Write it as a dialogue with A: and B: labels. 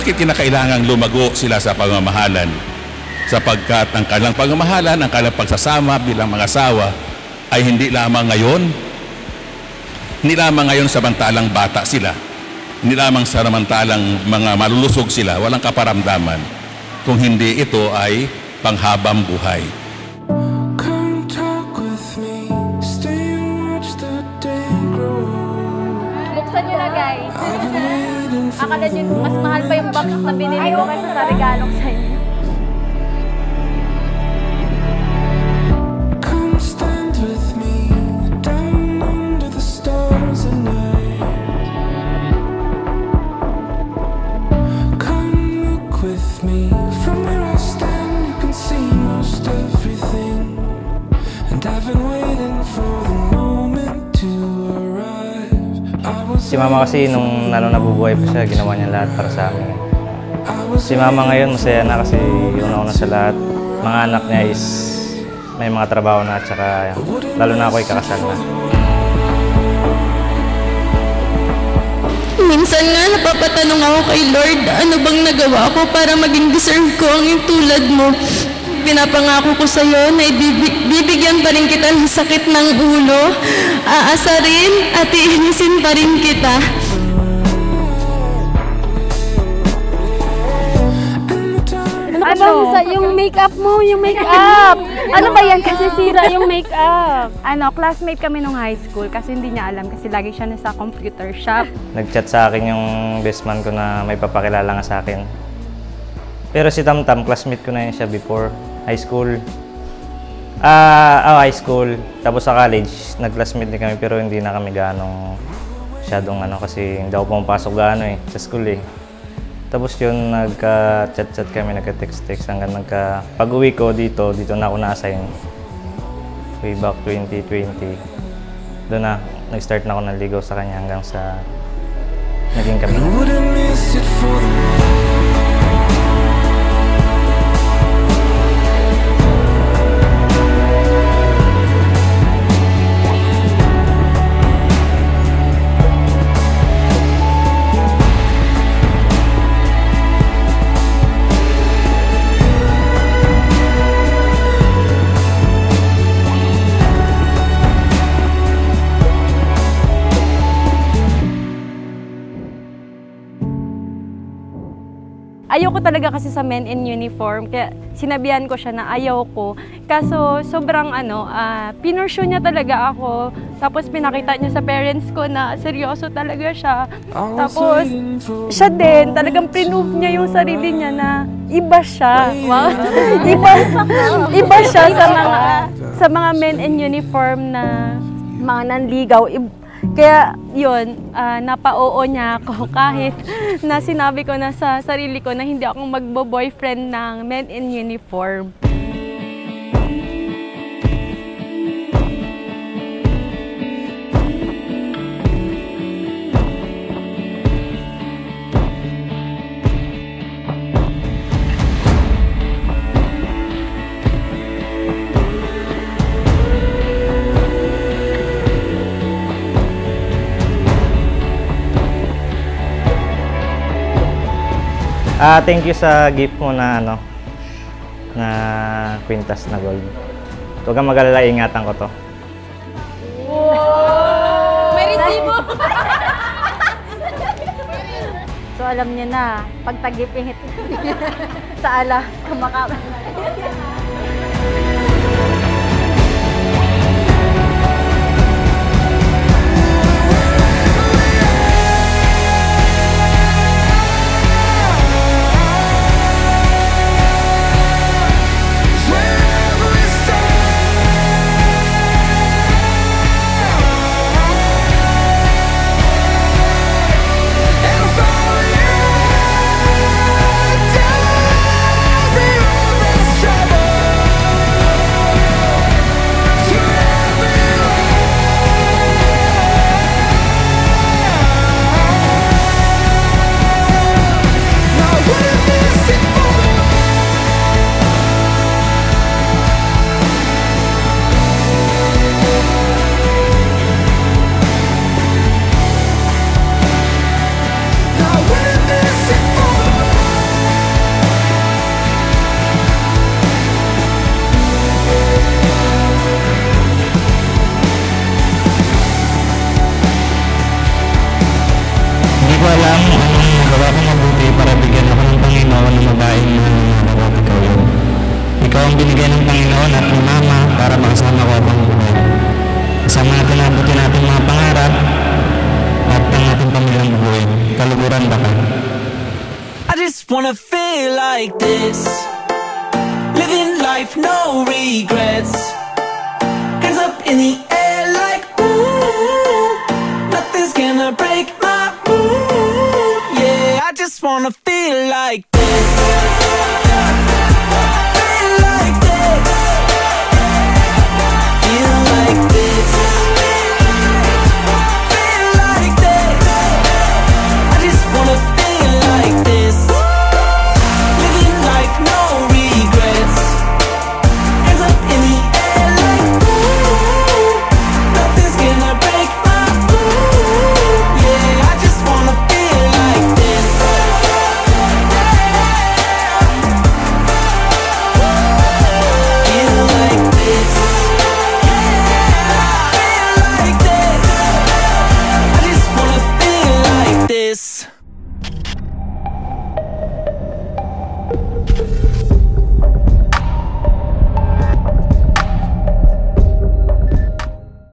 A: bakit kinakailangang lumago sila sa pagmamahalan? Sapagkat ang kanilang pagmamahalan, ang kanilang pagsasama bilang mga asawa ay hindi lamang ngayon samantalang bata sila, hindi lamang samantalang mga malulusog sila, walang kaparamdaman, kung hindi ito ay panghabang buhay.
B: Buksan nyo na, guys. Akala nyo mas mahal pa yung box na binili ko kaysa sa regalo ko sa inyo.
C: Si Mama kasi nung nabubuhay pa siya, ginawa niya lahat para sa amin. Si Mama ngayon masaya na kasi una-una sa lahat. Mga anak niya is may mga trabaho na at saka lalo na ako ay kakasal na.
D: Minsan nga napapatanong ako kay Lord, ano bang nagawa ko para maging deserve ko ang yung tulad mo. Pinapangako ko sa iyo na bibigyan pa rin kita ng sakit ng ulo, aasarin at iinisin pa rin kita.
B: Ano? Yung make-up mo, yung make-up! Ano ba yan? Kasi sira yung make-up. Classmate kami nung high school kasi hindi niya alam kasi lagi siya nasa computer shop.
C: Nag-chat sa akin yung best man ko na may papakilala nga sa akin. Pero si Tamtam, classmate ko na yun siya before high school. High school. Tapos sa college, nag-classmate din kami pero hindi na kami ganong masyadong kasi hindi ako pumapasok sa school eh. Tapos yun, nagka-chat-chat kami, nagka-text-text hanggang pag-uwi ko dito na ako na-assign. Way back 2020. Doon na, nag-start na ako naligaw sa kanya hanggang sa naging kami.
B: Ayoko talaga kasi sa men in uniform, kaya sinabihan ko siya na ayaw ko. Kaso sobrang pinursue niya talaga ako. Tapos pinakita niya sa parents ko na seryoso talaga siya. Tapos siya din, talagang prove niya yung sarili niya na iba siya. Wow. iba siya sa mga men in uniform na mga nanligaw. Kaya yun, napa-oo niya ako kahit na sinabi ko na sa sarili ko na hindi ako magbo-boyfriend ng men in uniform.
C: Thank you sa gift mo na na kwintas na gold. Huwag kang mag-alala, ingatan ko to.
B: Wow! May resibo! So alam niyo na, pag tagipihit sa alas, kumakain.
E: Trouble Sama natin nabutin natin mga pangarap at ang ating pamilyang buhay. Kaluguran ba ka?
F: I just wanna feel like this, living life, no regrets. Hands up in the air like ooh, nothing's gonna break my mood. Yeah, I just wanna feel like this.